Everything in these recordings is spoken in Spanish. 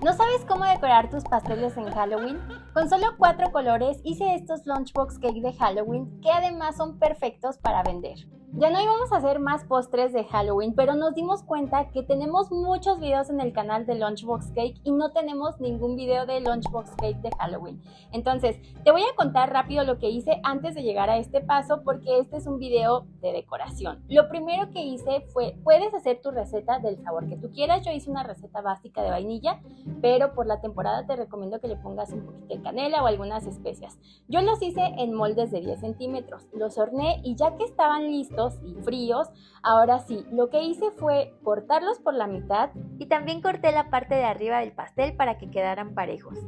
¿No sabes cómo decorar tus pasteles en Halloween? Con solo 4 colores hice estos lunchbox cake de Halloween que además son perfectos para vender. Ya no íbamos a hacer más postres de Halloween, pero nos dimos cuenta que tenemos muchos videos en el canal de Lunchbox Cake y no tenemos ningún video de Lunchbox Cake de Halloween. Entonces, te voy a contar rápido lo que hice antes de llegar a este paso porque este es un video de decoración. Lo primero que hice fue, puedes hacer tu receta del sabor que tú quieras. Yo hice una receta básica de vainilla, pero por la temporada te recomiendo que le pongas un poquito de canela o algunas especias. Yo los hice en moldes de 10 centímetros, los horneé y ya que estaban listos y fríos, ahora sí, lo que hice fue cortarlos por la mitad y también corté la parte de arriba del pastel para que quedaran parejos.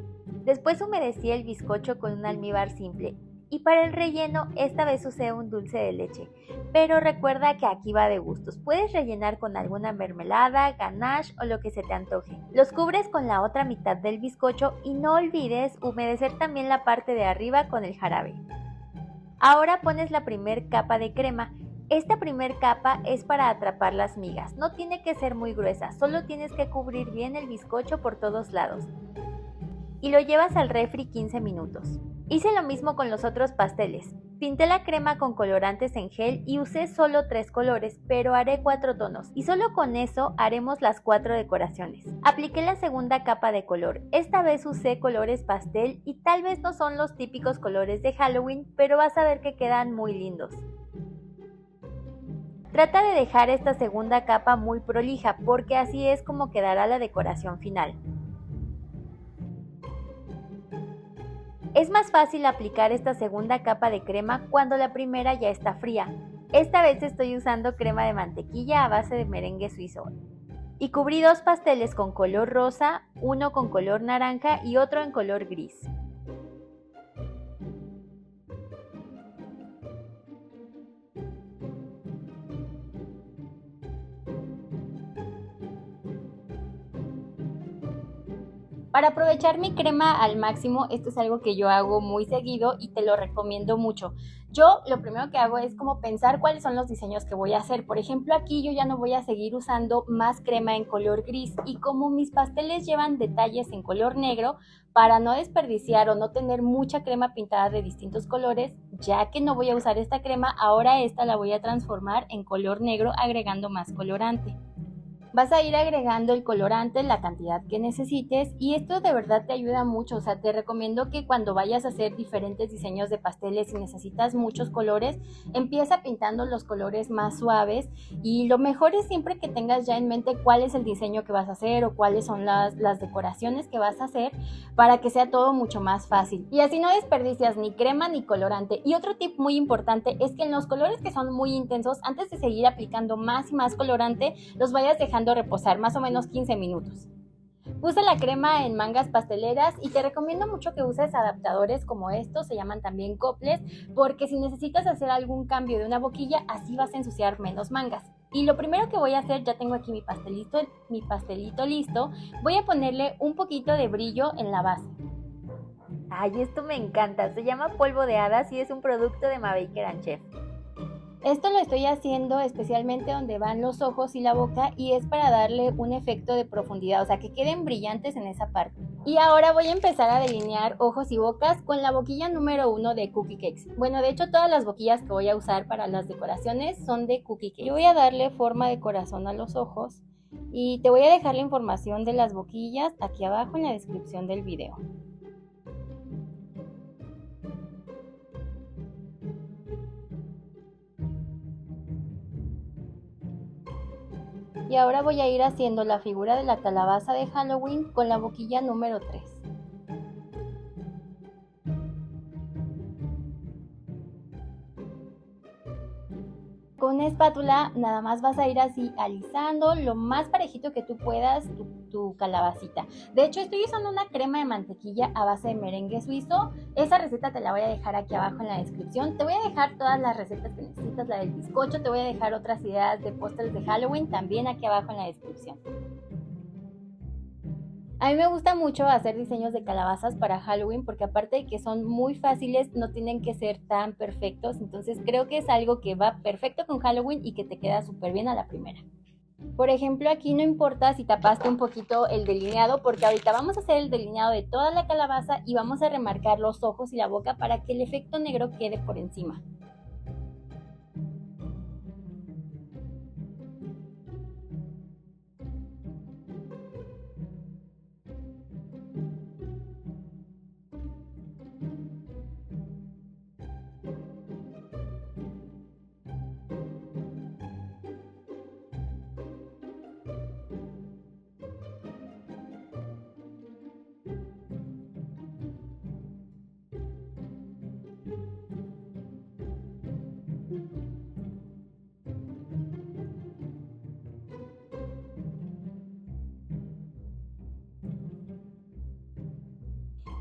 Después humedecí el bizcocho con un almíbar simple y para el relleno esta vez usé un dulce de leche, pero recuerda que aquí va de gustos, puedes rellenar con alguna mermelada, ganache o lo que se te antoje. Los cubres con la otra mitad del bizcocho y no olvides humedecer también la parte de arriba con el jarabe. Ahora pones la primer capa de crema. Esta primer capa es para atrapar las migas, no tiene que ser muy gruesa, solo tienes que cubrir bien el bizcocho por todos lados. Y lo llevas al refri 15 minutos. Hice lo mismo con los otros pasteles. Pinté la crema con colorantes en gel y usé solo 3 colores, pero haré 4 tonos y solo con eso haremos las 4 decoraciones. Apliqué la segunda capa de color. Esta vez usé colores pastel y tal vez no son los típicos colores de Halloween, pero vas a ver que quedan muy lindos. Trata de dejar esta segunda capa muy prolija porque así es como quedará la decoración final. Es más fácil aplicar esta segunda capa de crema cuando la primera ya está fría. Esta vez estoy usando crema de mantequilla a base de merengue suizo. Y cubrí 2 pasteles con color rosa, uno con color naranja y otro en color gris. Para aprovechar mi crema al máximo, esto es algo que yo hago muy seguido y te lo recomiendo mucho. Yo lo primero que hago es como pensar cuáles son los diseños que voy a hacer. Por ejemplo, aquí yo ya no voy a seguir usando más crema en color gris y como mis pasteles llevan detalles en color negro, para no desperdiciar o no tener mucha crema pintada de distintos colores, ya que no voy a usar esta crema, ahora esta la voy a transformar en color negro agregando más colorante. Vas a ir agregando el colorante, la cantidad que necesites y esto de verdad te ayuda mucho, o sea, te recomiendo que cuando vayas a hacer diferentes diseños de pasteles y necesitas muchos colores, empieza pintando los colores más suaves y lo mejor es siempre que tengas ya en mente cuál es el diseño que vas a hacer o cuáles son las decoraciones que vas a hacer para que sea todo mucho más fácil y así no desperdicias ni crema ni colorante. Y otro tip muy importante es que en los colores que son muy intensos, antes de seguir aplicando más y más colorante, los vayas dejando reposar más o menos 15 minutos. Puse la crema en mangas pasteleras y te recomiendo mucho que uses adaptadores como estos, se llaman también coples, porque si necesitas hacer algún cambio de una boquilla, así vas a ensuciar menos mangas. Y lo primero que voy a hacer, ya tengo aquí mi pastelito listo, voy a ponerle un poquito de brillo en la base. Ay, esto me encanta, se llama polvo de hadas y es un producto de Mabaker & Chef. Esto lo estoy haciendo especialmente donde van los ojos y la boca y es para darle un efecto de profundidad, o sea, que queden brillantes en esa parte. Y ahora voy a empezar a delinear ojos y bocas con la boquilla número 1 de Cookie Cakes. Bueno, de hecho todas las boquillas que voy a usar para las decoraciones son de Cookie Cakes. Yo voy a darle forma de corazón a los ojos y te voy a dejar la información de las boquillas aquí abajo en la descripción del video. Y ahora voy a ir haciendo la figura de la calabaza de Halloween con la boquilla número 3. Con una espátula nada más vas a ir así alisando lo más parejito que tú puedas tu calabacita. De hecho estoy usando una crema de mantequilla a base de merengue suizo. Esa receta te la voy a dejar aquí abajo en la descripción. Te voy a dejar todas las recetas que necesitas, la del bizcocho, te voy a dejar otras ideas de postres de Halloween también aquí abajo en la descripción. A mí me gusta mucho hacer diseños de calabazas para Halloween porque aparte de que son muy fáciles, no tienen que ser tan perfectos. Entonces creo que es algo que va perfecto con Halloween y que te queda súper bien a la primera. Por ejemplo, aquí no importa si tapaste un poquito el delineado, porque ahorita vamos a hacer el delineado de toda la calabaza y vamos a remarcar los ojos y la boca para que el efecto negro quede por encima.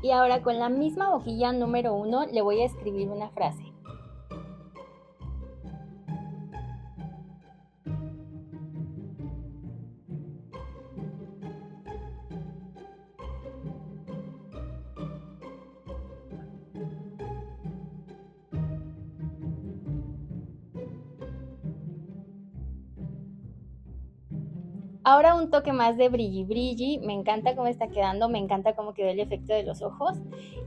Y ahora con la misma hojilla número 1 le voy a escribir una frase. Ahora un toque más de brilli brilli, me encanta cómo está quedando, me encanta cómo quedó el efecto de los ojos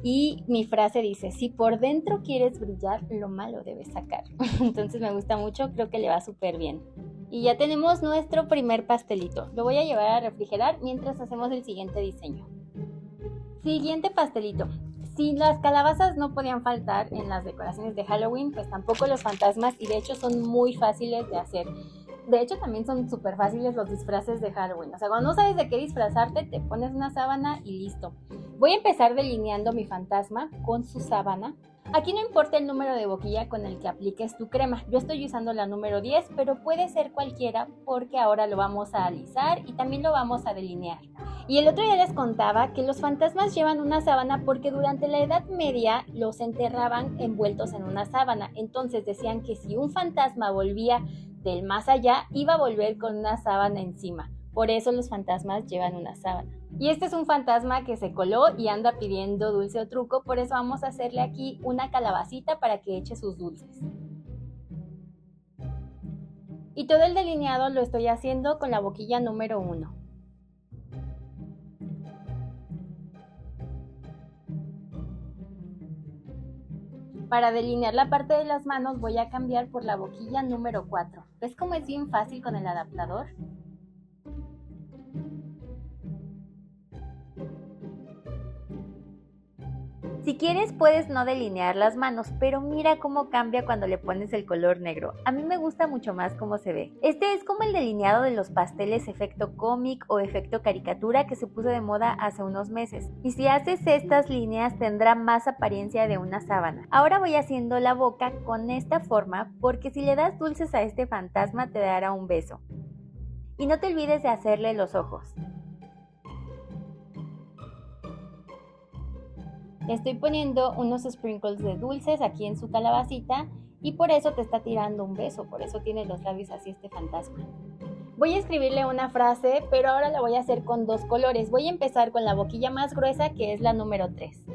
y mi frase dice, si por dentro quieres brillar, lo malo debes sacar. Entonces me gusta mucho, creo que le va súper bien. Y ya tenemos nuestro primer pastelito, lo voy a llevar a refrigerar mientras hacemos el siguiente diseño. Siguiente pastelito. Si las calabazas no podían faltar en las decoraciones de Halloween, pues tampoco los fantasmas y de hecho son muy fáciles de hacer. De hecho, también son súper fáciles los disfraces de Halloween. O sea, cuando no sabes de qué disfrazarte, te pones una sábana y listo. Voy a empezar delineando mi fantasma con su sábana. Aquí no importa el número de boquilla con el que apliques tu crema. Yo estoy usando la número 10, pero puede ser cualquiera porque ahora lo vamos a alisar y también lo vamos a delinear. Y el otro día les contaba que los fantasmas llevan una sábana porque durante la Edad Media los enterraban envueltos en una sábana. Entonces decían que si un fantasma volvía del más allá, iba a volver con una sábana encima. Por eso los fantasmas llevan una sábana. Y este es un fantasma que se coló y anda pidiendo dulce o truco, por eso vamos a hacerle aquí una calabacita para que eche sus dulces. Y todo el delineado lo estoy haciendo con la boquilla número 1. Para delinear la parte de las manos voy a cambiar por la boquilla número 4. ¿Ves cómo es bien fácil con el adaptador? Si quieres puedes no delinear las manos, pero mira cómo cambia cuando le pones el color negro. A mí me gusta mucho más cómo se ve. Este es como el delineado de los pasteles efecto cómic o efecto caricatura que se puso de moda hace unos meses. Y si haces estas líneas tendrá más apariencia de una sábana. Ahora voy haciendo la boca con esta forma porque si le das dulces a este fantasma te dará un beso. Y no te olvides de hacerle los ojos. Le estoy poniendo unos sprinkles de dulces aquí en su calabacita y por eso te está tirando un beso, por eso tiene los labios así este fantasma. Voy a escribirle una frase, pero ahora la voy a hacer con dos colores. Voy a empezar con la boquilla más gruesa, que es la número 3.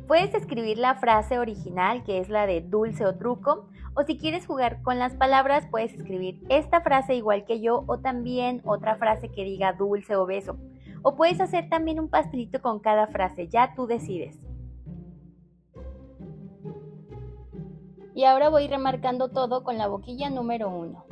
Puedes escribir la frase original, que es la de dulce o truco, o si quieres jugar con las palabras, puedes escribir esta frase igual que yo o también otra frase que diga dulce o beso. O puedes hacer también un pastelito con cada frase, ya tú decides. Y ahora voy remarcando todo con la boquilla número 1.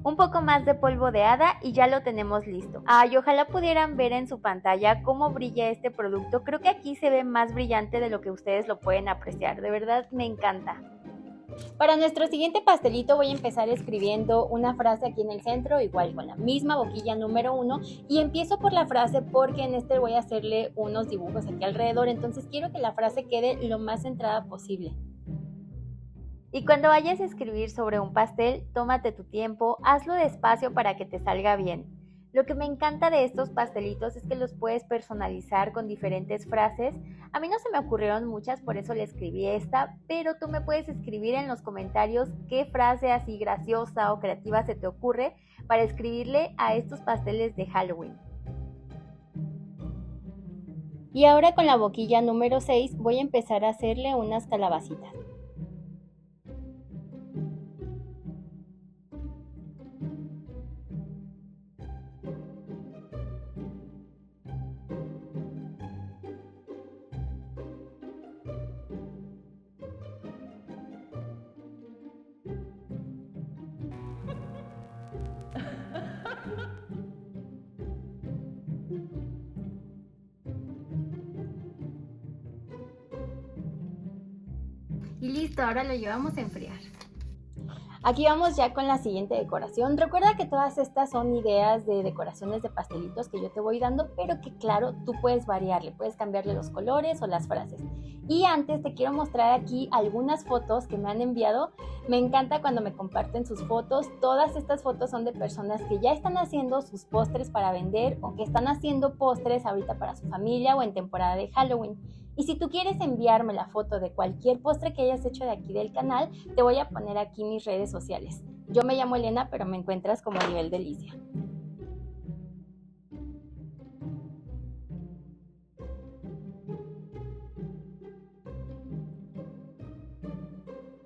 Un poco más de polvo de hada y ya lo tenemos listo. Ay, ojalá pudieran ver en su pantalla cómo brilla este producto. Creo que aquí se ve más brillante de lo que ustedes lo pueden apreciar. De verdad me encanta. Para nuestro siguiente pastelito voy a empezar escribiendo una frase aquí en el centro, igual con la misma boquilla número 1 y empiezo por la frase porque en este voy a hacerle unos dibujos aquí alrededor, entonces quiero que la frase quede lo más centrada posible. Y cuando vayas a escribir sobre un pastel, tómate tu tiempo, hazlo despacio para que te salga bien. Lo que me encanta de estos pastelitos es que los puedes personalizar con diferentes frases. A mí no se me ocurrieron muchas, por eso le escribí esta, pero tú me puedes escribir en los comentarios qué frase así graciosa o creativa se te ocurre para escribirle a estos pasteles de Halloween. Y ahora con la boquilla número 6 voy a empezar a hacerle unas calabacitas. Y listo, ahora lo llevamos a enfriar. Aquí vamos ya con la siguiente decoración. Recuerda que todas estas son ideas de decoraciones de pastelitos que yo te voy dando, pero que claro, tú puedes variarle, puedes cambiarle los colores o las frases. Y antes te quiero mostrar aquí algunas fotos que me han enviado. Me encanta cuando me comparten sus fotos. Todas estas fotos son de personas que ya están haciendo sus postres para vender o que están haciendo postres ahorita para su familia o en temporada de Halloween. Y si tú quieres enviarme la foto de cualquier postre que hayas hecho de aquí del canal, te voy a poner aquí mis redes sociales. Yo me llamo Elena, pero me encuentras como Nivel Delicia.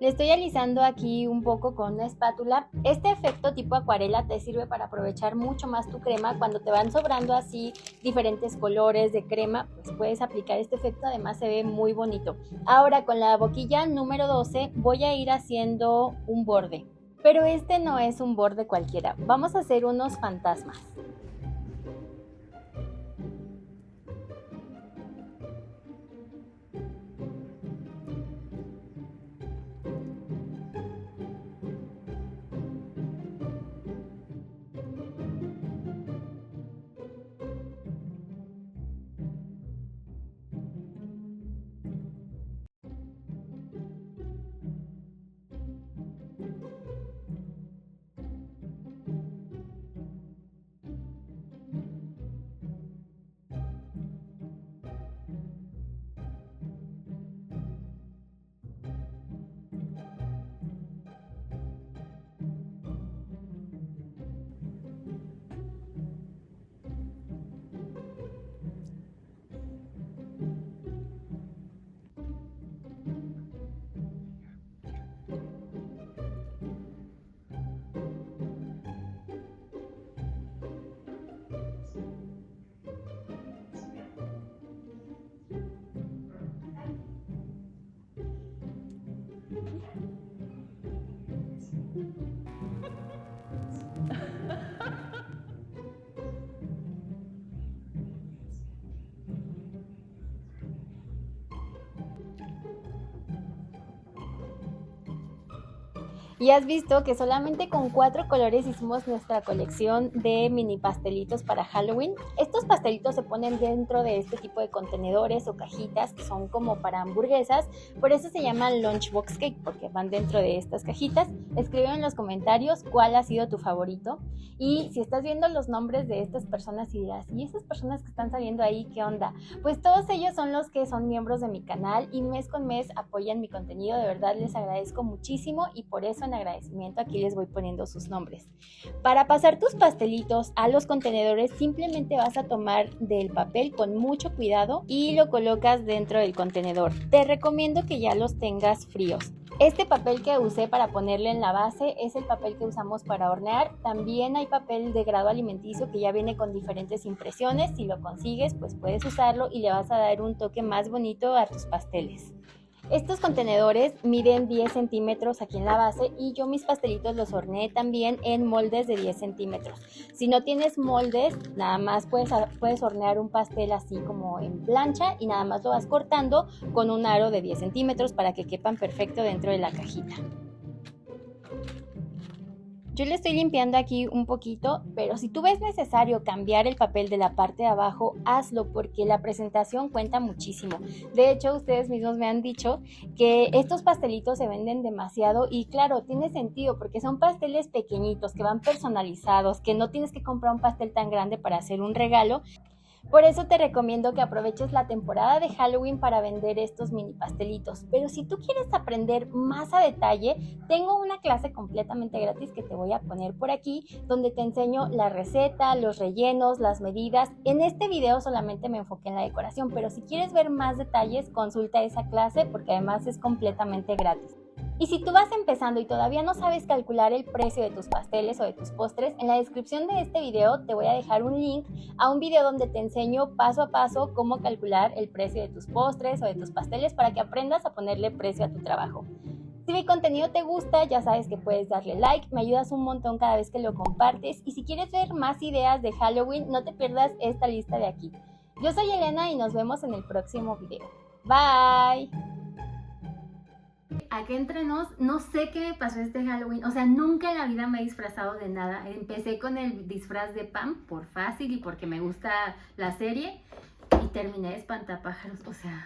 Le estoy alisando aquí un poco con una espátula. Este efecto tipo acuarela te sirve para aprovechar mucho más tu crema. Cuando te van sobrando así diferentes colores de crema, pues puedes aplicar este efecto. Además se ve muy bonito. Ahora con la boquilla número 12 voy a ir haciendo un borde. Pero este no es un borde cualquiera. Vamos a hacer unos fantasmas. Y has visto que solamente con 4 colores hicimos nuestra colección de mini pastelitos para Halloween. Estos pastelitos se ponen dentro de este tipo de contenedores o cajitas que son como para hamburguesas. Por eso se llaman lunchbox cake, porque van dentro de estas cajitas. Escribe en los comentarios cuál ha sido tu favorito. Y si estás viendo los nombres de estas personas y dirás, ¿y esas personas que están saliendo ahí qué onda? Pues todos ellos son los que son miembros de mi canal y mes con mes apoyan mi contenido. De verdad les agradezco muchísimo y por eso en agradecimiento aquí les voy poniendo sus nombres. Para pasar tus pastelitos a los contenedores simplemente vas a tomar del papel con mucho cuidado y lo colocas dentro del contenedor. Te recomiendo que ya los tengas fríos. Este papel que usé para ponerle en la base es el papel que usamos para hornear. También hay papel de grado alimenticio que ya viene con diferentes impresiones. Si lo consigues, pues puedes usarlo y le vas a dar un toque más bonito a tus pasteles. Estos contenedores miden 10 centímetros aquí en la base y yo mis pastelitos los horneé también en moldes de 10 centímetros. Si no tienes moldes, nada más puedes hornear un pastel así como en plancha y nada más lo vas cortando con un aro de 10 centímetros para que quepan perfecto dentro de la cajita. Yo le estoy limpiando aquí un poquito, pero si tú ves necesario cambiar el papel de la parte de abajo, hazlo porque la presentación cuenta muchísimo. De hecho, ustedes mismos me han dicho que estos pastelitos se venden demasiado y claro, tiene sentido porque son pasteles pequeñitos que van personalizados, que no tienes que comprar un pastel tan grande para hacer un regalo. Por eso te recomiendo que aproveches la temporada de Halloween para vender estos mini pastelitos. Pero si tú quieres aprender más a detalle, tengo una clase completamente gratis que te voy a poner por aquí, donde te enseño la receta, los rellenos, las medidas. En este video solamente me enfoqué en la decoración, pero si quieres ver más detalles, consulta esa clase porque además es completamente gratis. Y si tú vas empezando y todavía no sabes calcular el precio de tus pasteles o de tus postres, en la descripción de este video te voy a dejar un link a un video donde te enseño paso a paso cómo calcular el precio de tus postres o de tus pasteles para que aprendas a ponerle precio a tu trabajo. Si mi contenido te gusta, ya sabes que puedes darle like, me ayudas un montón cada vez que lo compartes, y si quieres ver más ideas de Halloween, no te pierdas esta lista de aquí. Yo soy Elena y nos vemos en el próximo video. Bye. Aquí entre nos, no sé qué me pasó este Halloween, o sea, nunca en la vida me he disfrazado de nada. Empecé con el disfraz de Pam por fácil y porque me gusta la serie y terminé de espantapájaros, o sea,